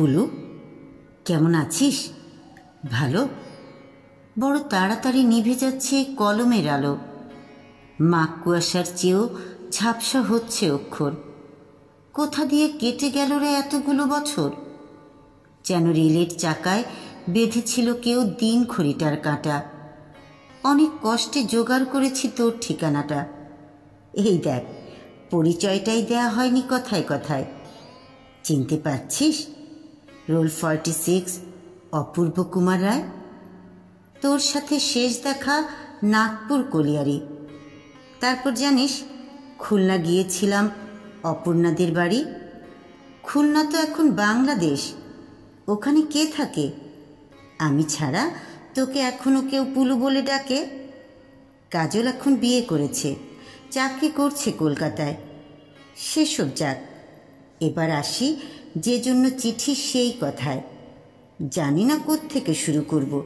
পুলু, কেমন আছিস? ভালো? বড় তাড়াতাড়ি নিভে যাচ্ছে কলমের আলো। মাঘ কুয়াশার চেয়েও ঝাপসা হচ্ছে অক্ষর। কোথা দিয়ে কেটে গেল রে এতগুলো বছর? যেন রেলের চাকায় বেঁধেছিল কেউ দিন খড়িটার কাঁটা। অনেক কষ্টে জোগাড় করেছি তোর ঠিকানাটা। এই দেখ, পরিচয়টাই দেয়া হয়নি কথায় কথায়। চিনতে পারছিস? রোল 46, অপূর্ব কুমার রায়। তোর সাথে শেষ দেখা নাগপুর কলিয়ারি। তারপর জানিস, খুলনা গিয়েছিলাম অপূর্ণাদের বাড়ি। খুলনা তো এখন বাংলাদেশ। ওখানে কে থাকে? আমি ছাড়া তোকে এখনো কেউ পুলু বলে ডাকে? কাজল এখন বিয়ে করেছে, চাকরি করছে কলকাতায়। সেসব যাক, এবার আসি যে জন্য চিঠি সেই কথায়। জানি না কোত্থেকে শুরু করব,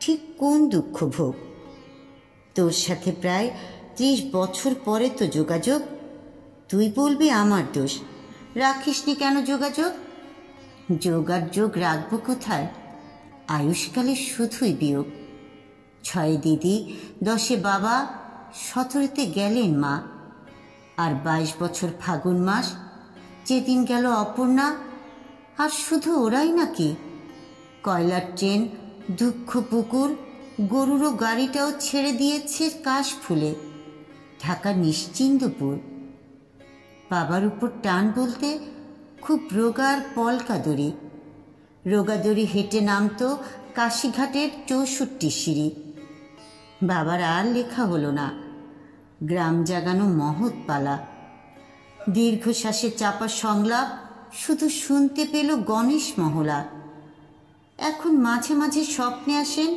ঠিক কোন দুঃখ ভোগ। তোর সাথে প্রায় 30 বছর পরে তো যোগাযোগ। তুই বলবি আমার দোষ, রাখিসনি কেন যোগাযোগ? যোগ আর যোগ রাখবো কোথায়? আয়ুষ্কালে শুধুই বিয়োগ। 6 দিদি, 10 বাবা, 17 গেলেন মা। আর 22 বছর ফাগুন মাস, যেদিন গেল অপূর্ণা। আর শুধু ওরাই নাকি? কয়লার ট্রেন, দুঃখ পুকুর, গরুরও গাড়িটাও ছেড়ে দিয়েছে কাশ ফুলে ঢাকা নিশ্চিন্দপুর। বাবার উপর টান বলতে খুব রোগার পলকাদরি। রোগাদরি হেঁটে নামতো কাশীঘাটের 64 সিঁড়ি। বাবার আর লেখা হলো না। গ্রাম জাগানো মহৎ পালা। দীর্ঘশ্বাসে চাপা সংলাপ শুধু শুনতে পেল গণেশ মহলা। এখন মাঝে মাঝে স্বপ্নে আসেন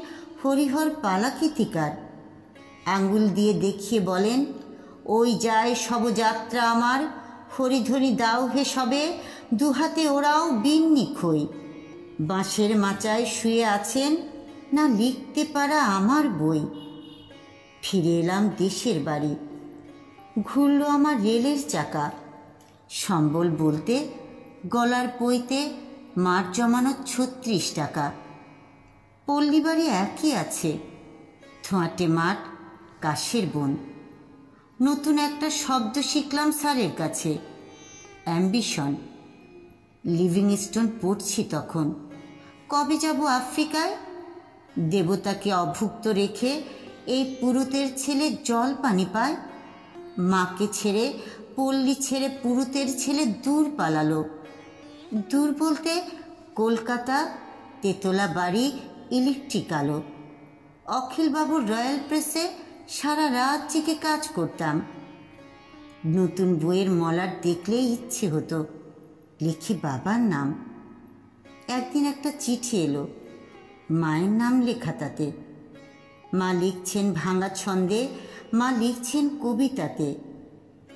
হরিহর পালাকীতিকার। আঙ্গুল দিয়ে দেখিয়ে বলেন, ওই যায় শবযাত্রা আমার, হরিধরি দাও হে সবে, দুহাতে ওরাও বিন্নি খই। বাঁশের মাচায় শুয়ে আছেন না লিখতে পারা আমার বই। ফিরে এলাম দেশের বাড়ি। ঘুরল আমার রেলের চাকা। সম্বল বলতে গলার পইতে মার জমানো 36 টাকা। পল্লী বাড়ি একই আছে, ধোঁয়াটে মাঠ, কাশের বন। নতুন একটা শব্দ শিখলাম স্যারের কাছে, অ্যাম্বিশন। লিভিংস্টোন পড়ছি তখন। কবে যাব আফ্রিকায়? দেবতাকে অভুক্ত রেখে এই পুরুতের ছেলে জল পানি পায়। মাকে ছেড়ে, পল্লী ছেড়ে পুরুতের ছেলে দূর পালালো। দূর বলতে কলকাতা, তেতলা বাড়ি, ইলেকট্রিক আলো। অখিলবাবুর রয়্যাল প্রেসে সারা রাত জেগে কাজ করতাম। নতুন বইয়ের মলার দেখলেই ইচ্ছে হতো লিখি বাবার নাম। একদিন একটা চিঠি এলো, মায়ের নাম লেখা তাতে। মা লিখছেন ভাঙা ছন্দে, মা লিখছেন কবিতাতে।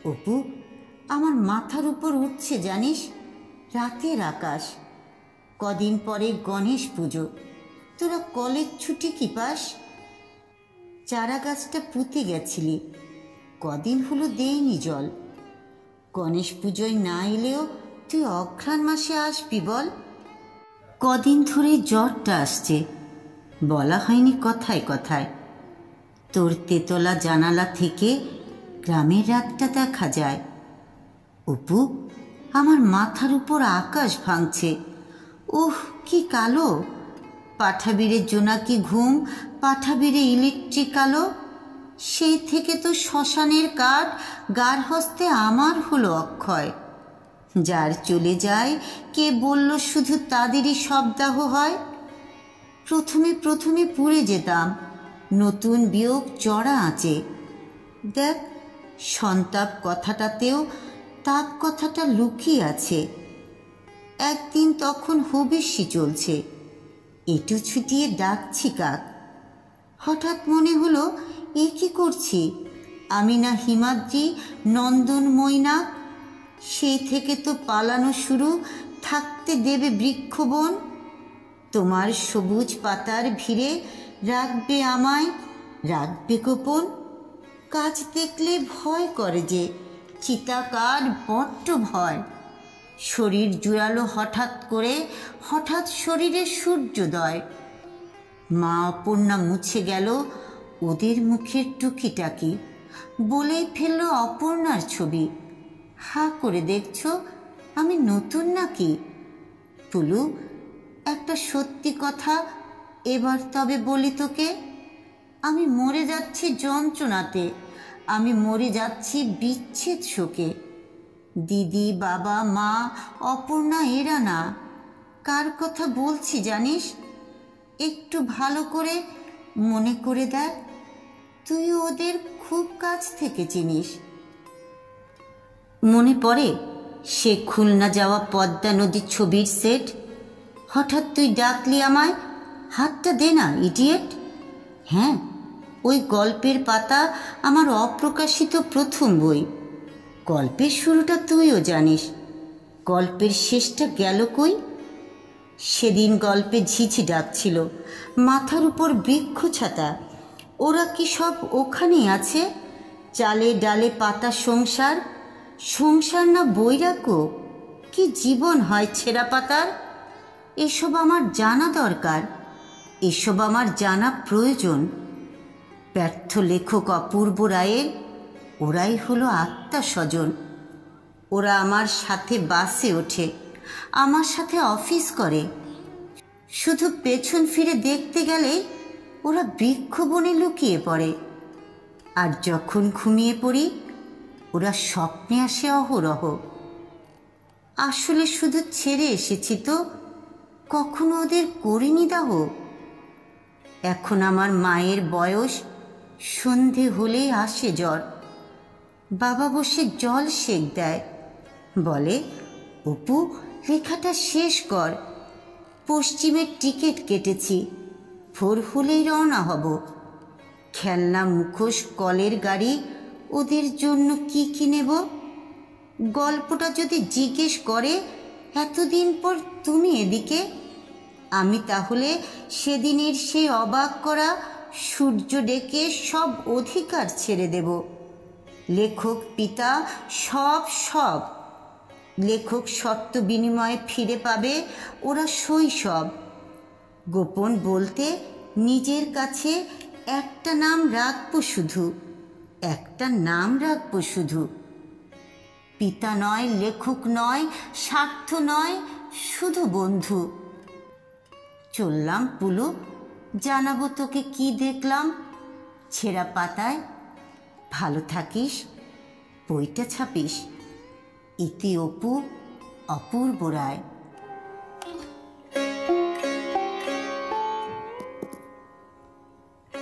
অপু, আমার মাথার উপর উঠছে জানিস রাতের আকাশ। কদিন পরে গণেশ পুজো, তোরা কলেজ ছুটি কি পাস? চারা গাছটা পুঁতে গেছিলি, কদিন হলো দেয়নি জল। গণেশ পুজোয় না এলেও তুই অঘ্রাণ মাসে আসবি বল। কদিন ধরে জ্বরটা আসছে, বলা হয়নি কথায় কথায়। তোর তেতলা জানালা থেকে গ্রামের রাতটা দেখা যায়। অপু, আমার মাথার উপর আকাশ ভাঙছে। উহ, কি কালো! পাঠাবিরে জোনাকি ঘুম, পাঠাবিরে ইলেকট্রিক আলো। সেই থেকে তো শ্মশানের কাঠ গার হস্তে আমার হলো অক্ষয়। যার চলে যায় কে বলল শুধু তাদেরই শবদাহ হয়? প্রথমে প্রথমে পুড়ে যেতাম, নতুন বিয়োগ চড়া আঁচে। দেখ, সন্তাপ কথাটাতেও তাপ কথাটা লুকিয়ে আছে। একদিন তখন হবিষ্যি চলছে, এটু ছুটিয়ে ডাকছি কাক। হঠাৎ মনে হলো, এ কি করছি আমি না হিমাদ্রি নন্দন ময়না? সেই থেকে তো পালানো শুরু, থাকতে দেবে বৃক্ষবন। তোমার সবুজ পাতার ভিড়ে রাখবে আমায়, রাখবে গোপন। কাজ দেখলে ভয় করে যে, চিতাকার বড্ড ভয়। শরীর জুড়ালো হঠাৎ শরীরে সূর্যোদয়। মা অপর্ণা মুছে গেল ওদের মুখের টুকিটাকি, বলেই ফেলল অপর্ণার ছবি। হা করে দেখছ আমি নতুন নাকি? পুলু, একটা সত্যি কথা এবার তবে বলি তোকে, আমি মরে যাচ্ছি যন্ত্রণাতে, আমি মরে যাচ্ছি বিচ্ছেদ শোকে। দিদি, বাবা, মা, অপর্ণা এরা না, কার কথা বলছি জানিস? একটু ভালো করে মনে করে দেখ, তুই ওদের খুব কাছ থেকে চিনিস। মনে পড়ে সে খুলনা যাওয়া পদ্মা নদীর ছবির সেট। হঠাৎ তুই ডাকলি আমায়, হাতটা দে না ইডিয়েট। হ্যাঁ, ওই গল্পের পাতা আমার অপ্রকাশিত প্রথম বই। গল্পের শুরুটা তুইও জানিস, গল্পের শেষটা গেল কই? সেদিন গল্পে ঝিঝি ডাকছিল, মাথার উপর বৃক্ষ ছাতা। ওরা কি সব ওখানেই আছে? চালে ডালে পাতা সংসার, সংসার না বৈরাগ্য? কি জীবন হয় ছেঁড়া পাতার? এসব আমার জানা দরকার, এসব আমার জানা প্রয়োজন। ব্যর্থ লেখক অপূর্ব রায়ের ওরাই হলো আত্মা স্বজন। ওরা আমার সাথে বাসে ওঠে, আমার সাথে অফিস করে, শুধু পেছন ফিরে দেখতে গেলে ওরা বৃক্ষ বনে লুকিয়ে পড়ে। আর যখন ঘুমিয়ে পড়ি ওরা স্বপ্নে আসে অহরহ। আসলে শুধু ছেড়ে এসেছি তো, কখনো ওদের করিনি দাহ। এখন আমার মায়ের বয়স, সন্ধে হলেই আসে জ্বর। বাবা বসে জল সেক দেয়, বলে অপু লেখাটা শেষ কর, পশ্চিমের টিকিট কেটেছি, ভোর হলেই রওনা হব। খেলনা, মুখোশ, কলের গাড়ি, ওদের জন্য কি কি নেব? গল্পটা যদি জিজ্ঞেস করে এতদিন পর তুমি এদিকে, আমি তাহলে সেদিনের সেই অবাক করা সূর্য ডেকে সব অধিকার ছেড়ে দেব। লেখক, পিতা, সব লেখক শর্ত বিনিময়ে ফিরে পাবে ওরা শৈশব। গোপন বলতে নিজের কাছে একটা নাম রাখবো শুধু, একটা নাম রাখবো শুধু। পিতা নয়, লেখক নয়, স্বার্থ নয়, শুধু বন্ধু। চললাম পুলু, জানাবো তোকে কি দেখলাম ছেঁড়া পাতায়। ভালো থাকিস, বইটা ছাপিস। ইতি অপু, অপূর্ব রায়।